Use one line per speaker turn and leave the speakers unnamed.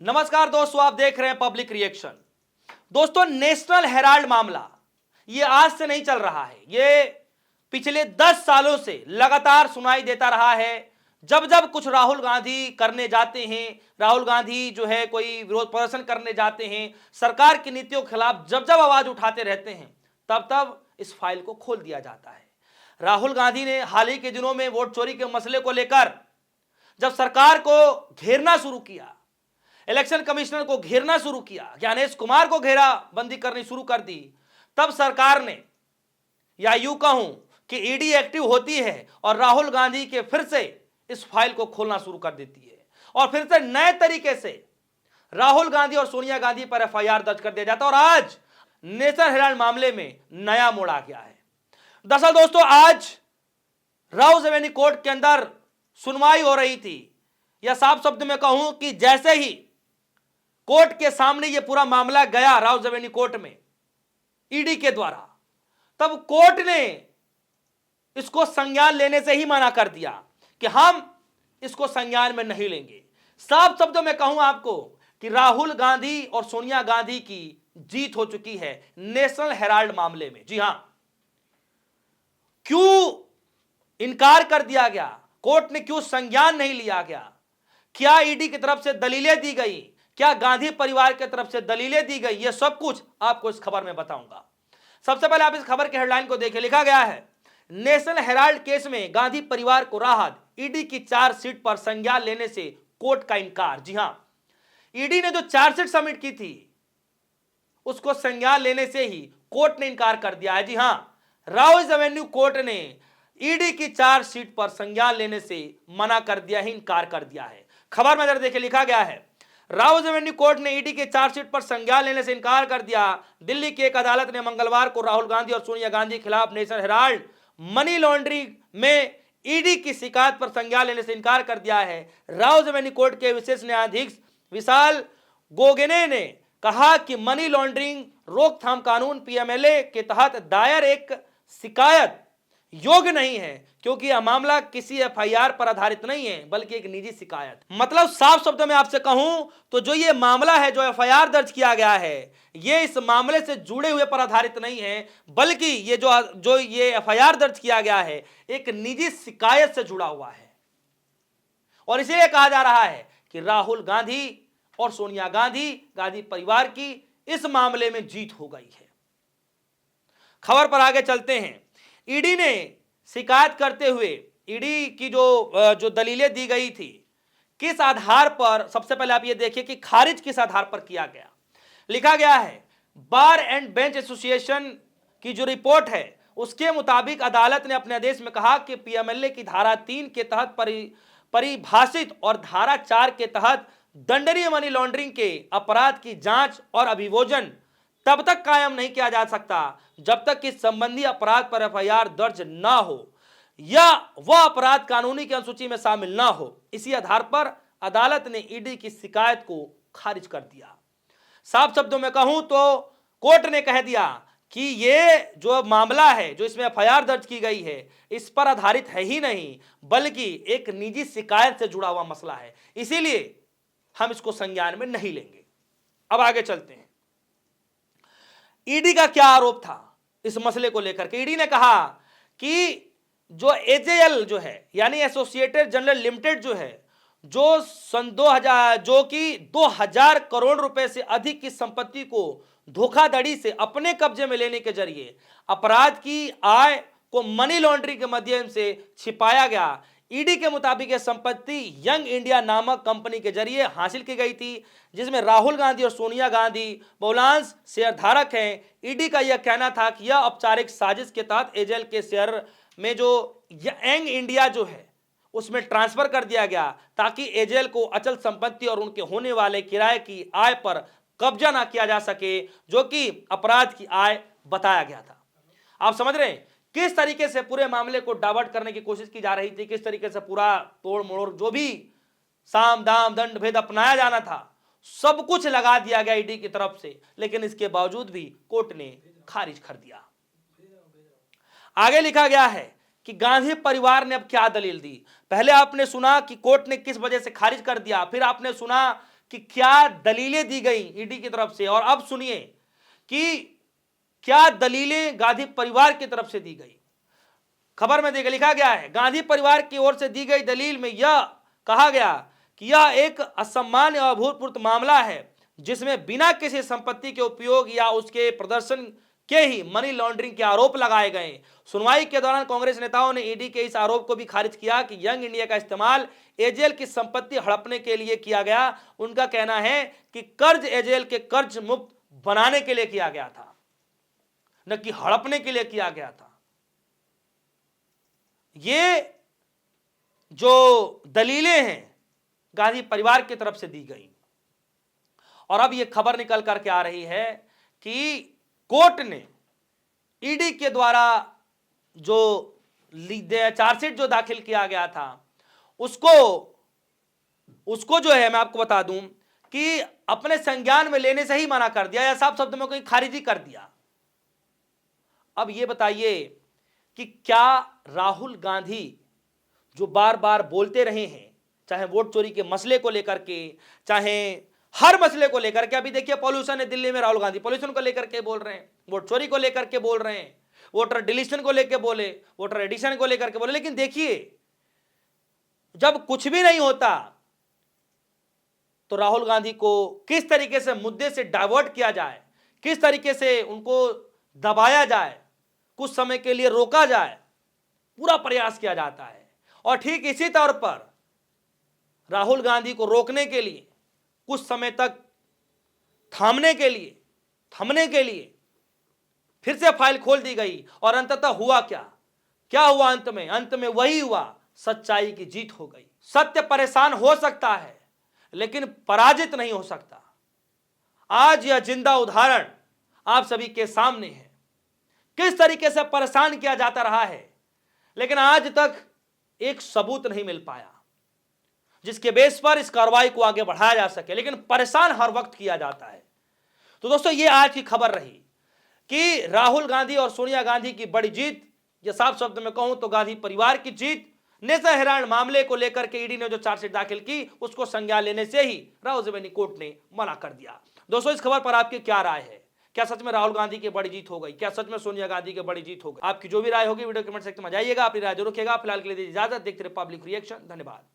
नमस्कार दोस्तों, आप देख रहे हैं पब्लिक रिएक्शन। दोस्तों, नेशनल हेराल्ड मामला ये आज से नहीं चल रहा है, ये पिछले 10 सालों से लगातार सुनाई देता रहा है। जब जब कुछ राहुल गांधी करने जाते हैं, राहुल गांधी जो है कोई विरोध प्रदर्शन करने जाते हैं, सरकार की नीतियों के खिलाफ जब जब आवाज उठाते रहते हैं, तब तब इस फाइल को खोल दिया जाता है। राहुल गांधी ने हाल ही के दिनों में वोट चोरी के मसले को लेकर जब सरकार को घेरना शुरू किया, इलेक्शन कमिश्नर को घेरना शुरू किया, ज्ञानेश कुमार को घेराबंदी करनी शुरू कर दी, तब सरकार ने, या यूं कहूं कि ईडी एक्टिव होती है और राहुल गांधी के फिर से इस फाइल को खोलना शुरू कर देती है और फिर से नए तरीके से राहुल गांधी और सोनिया गांधी पर एफआईआर दर्ज कर दिया जाता है। और आज नेशनल हेराल्ड मामले में नया मोड़ आ गया है। दरअसल दोस्तों, आज राउज एवेन्यू कोर्ट के अंदर सुनवाई हो रही थी, या साफ शब्द में कहूं कि जैसे ही कोर्ट के सामने यह पूरा मामला गया राउज एवेन्यू कोर्ट में ईडी के द्वारा, तब कोर्ट ने इसको संज्ञान लेने से ही मना कर दिया कि हम इसको संज्ञान में नहीं लेंगे। साफ शब्दों में कहूं आपको कि राहुल गांधी और सोनिया गांधी की जीत हो चुकी है नेशनल हेराल्ड मामले में। जी हां, क्यों इनकार कर दिया गया, कोर्ट ने क्यों संज्ञान नहीं लिया गया, क्या ईडी की तरफ से दलीलें दी गई, क्या गांधी परिवार की तरफ से दलीलें दी गई, यह सब कुछ आपको इस खबर में बताऊंगा। सबसे पहले आप इस खबर के हेडलाइन को देखिए। लिखा गया है, नेशनल हेराल्ड केस में गांधी परिवार को राहत, ईडी की चार्जशीट पर संज्ञान लेने से कोर्ट का इनकार। जी हां, ईडी ने जो चार्जशीट सबमिट की थी उसको संज्ञान लेने से ही कोर्ट ने इनकार कर दिया है। जी हां, राउज एवेन्यू कोर्ट ने ईडी की चार्जशीट पर संज्ञान लेने से मना कर दिया है, इनकार कर दिया है। खबर में जरा देखिए, लिखा गया है, राउज एवेन्यू कोर्ट ने ईडी के चार्जशीट पर संज्ञान लेने से इनकार कर दिया। दिल्ली की एक अदालत ने मंगलवार को राहुल गांधी और सोनिया गांधी के खिलाफ नेशनल हेराल्ड मनी लॉन्ड्रिंग में ईडी की शिकायत पर संज्ञान लेने से इनकार कर दिया है। राउज एवेन्यू कोर्ट के विशेष न्यायाधीश विशाल गोगने ने कहा कि मनी लॉन्ड्रिंग रोकथाम कानून पीएमएलए के तहत दायर एक शिकायत योग्य नहीं है, क्योंकि यह मामला किसी एफआईआर पर आधारित नहीं है बल्कि एक निजी शिकायत। मतलब साफ शब्दों में आपसे कहूं तो जो ये मामला है, जो एफआईआर दर्ज किया गया है, ये इस मामले से जुड़े हुए पर आधारित नहीं है, बल्कि ये जो ये एफआईआर दर्ज किया गया है एक निजी शिकायत से जुड़ा हुआ है। और इसीलिए कहा जा रहा है कि राहुल गांधी और सोनिया गांधी, गांधी परिवार की इस मामले में जीत हो गई है। खबर पर आगे चलते हैं। ईडी ने शिकायत करते हुए ईडी की जो दलीलें दी गई थी, किस आधार पर, सबसे पहले आप ये देखिए कि खारिज किस आधार पर किया गया। लिखा गया है, बार एंड बेंच एसोसिएशन की जो रिपोर्ट है उसके मुताबिक अदालत ने अपने आदेश में कहा कि पीएमएलए की धारा 3 के तहत परिभाषित और धारा 4 के तहत दंडनीय मनी लॉन्ड्रिंग के अपराध की जांच और अभियोजन तब तक कायम नहीं किया जा सकता जब तक कि संबंधी अपराध पर एफआईआर दर्ज ना हो या वह अपराध कानूनी की अनुसूची में शामिल ना हो। इसी आधार पर अदालत ने ईडी की शिकायत को खारिज कर दिया। साफ शब्दों में कहूं तो कोर्ट ने कह दिया कि ये जो मामला है, जो इसमें एफआईआर दर्ज की गई है, इस पर आधारित है ही नहीं बल्कि एक निजी शिकायत से जुड़ा हुआ मसला है, इसीलिए हम इसको संज्ञान में नहीं लेंगे। अब आगे चलते हैं। ईडी का क्या आरोप था इस मसले को लेकर के? ईडी ने कहा कि जो एजेएल जो है, यानी एसोसिएटेड जनरल लिमिटेड जो है, जो सन 2000 जो कि 2000 करोड़ रुपए से अधिक की संपत्ति को धोखाधड़ी से अपने कब्जे में लेने के जरिए अपराध की आय को मनी लॉन्ड्रिंग के माध्यम से छिपाया गया। ईडी के मुताबिक यह संपत्ति यंग इंडिया नामक कंपनी के जरिए हासिल की गई थी, जिसमें राहुल गांधी और सोनिया गांधी बहुलांश शेयरधारक हैं। ईडी का यह कहना था कि यह औपचारिक साजिश के तहत एजेएल के शेयर में जो यंग इंडिया जो है उसमें ट्रांसफर कर दिया गया, ताकि एजेएल को अचल संपत्ति और उनके होने वाले किराए की आय पर कब्जा ना किया जा सके, जो कि अपराध की आय बताया गया था। आप समझ रहे हैं किस तरीके से पूरे मामले को डाइवर्ट करने की कोशिश की जा रही थी, किस तरीके से पूरा तोड़ मोड़, जो भी साम दाम दंड भेद अपनाया जाना था, सब कुछ लगा दिया गया ईडी की तरफ से, लेकिन इसके बावजूद भी कोर्ट ने खारिज कर दिया। आगे लिखा गया है कि गांधी परिवार ने अब क्या दलील दी। पहले आपने सुना कि कोर्ट ने किस वजह से खारिज कर दिया, फिर आपने सुना कि क्या दलीलें दी गई ईडी की तरफ से, और अब सुनिए कि क्या दलीलें गांधी परिवार की तरफ से दी गई। खबर में देखिए लिखा गया है, गांधी परिवार की ओर से दी गई दलील में यह कहा गया कि यह एक असामान्य और अभूतपूर्व मामला है जिसमें बिना किसी संपत्ति के उपयोग या उसके प्रदर्शन के ही मनी लॉन्ड्रिंग के आरोप लगाए गए। सुनवाई के दौरान कांग्रेस नेताओं ने ईडी के इस आरोप को भी खारिज किया कि यंग इंडिया का इस्तेमाल एजेएल की संपत्ति हड़पने के लिए किया गया। उनका कहना है कि कर्ज एजेएल के कर्ज मुक्त बनाने के लिए किया गया था, न कि हड़पने के लिए किया गया था। ये जो दलीलें हैं गांधी परिवार की तरफ से दी गई, और अब यह खबर निकल करके आ रही है कि कोर्ट ने ईडी के द्वारा जो चार्जशीट जो दाखिल किया गया था उसको जो है मैं आपको बता दूं कि अपने संज्ञान में लेने से ही मना कर दिया, या साफ शब्द में कोई खारिजी कर दिया। अब यह बताइए कि क्या राहुल गांधी जो बार बार बोलते रहे हैं, चाहे वोट चोरी के मसले को लेकर के, चाहे हर मसले को लेकर के, अभी देखिए पॉल्यूशन है दिल्ली में, राहुल गांधी पॉल्यूशन को लेकर के बोल रहे हैं, वोट चोरी को लेकर के बोल रहे हैं, वोटर डिलीशन को लेकर बोले, वोटर एडिशन को लेकर के बोले। लेकिन देखिए जब कुछ भी नहीं होता तो राहुल गांधी को किस तरीके से मुद्दे से डाइवर्ट किया जाए, किस तरीके से उनको दबाया जाए, कुछ समय के लिए रोका जाए, पूरा प्रयास किया जाता है। और ठीक इसी तौर पर राहुल गांधी को रोकने के लिए, कुछ समय तक थमने के लिए फिर से फाइल खोल दी गई। और अंततः हुआ क्या हुआ? अंत में वही हुआ, सच्चाई की जीत हो गई। सत्य परेशान हो सकता है लेकिन पराजित नहीं हो सकता। आज यह जिंदा उदाहरण आप सभी के सामने है, किस तरीके से परेशान किया जाता रहा है, लेकिन आज तक एक सबूत नहीं मिल पाया जिसके बेस पर इस कार्रवाई को आगे बढ़ाया जा सके, लेकिन परेशान हर वक्त किया जाता है। तो दोस्तों ये आज की खबर रही कि राहुल गांधी और सोनिया गांधी की बड़ी जीत, या साफ शब्द में कहूं तो गांधी परिवार की जीत। नेशनल हेराल्ड मामले को लेकर के ईडी ने जो चार्जशीट दाखिल की उसको संज्ञान लेने से ही राहुल कोर्ट ने मना कर दिया। दोस्तों इस खबर पर आपकी क्या राय है? क्या सच में राहुल गांधी की बड़ी जीत हो गई? क्या सच में सोनिया गांधी की बड़ी जीत हो गई? आपकी जो भी राय होगी वीडियो कमेंट सेक्शन में जाइएगा, अपनी राय जरूर रखिएगा। फिलहाल के लिए दीजिए इजाजत। देखते रहिए पब्लिक रिएक्शन। धन्यवाद।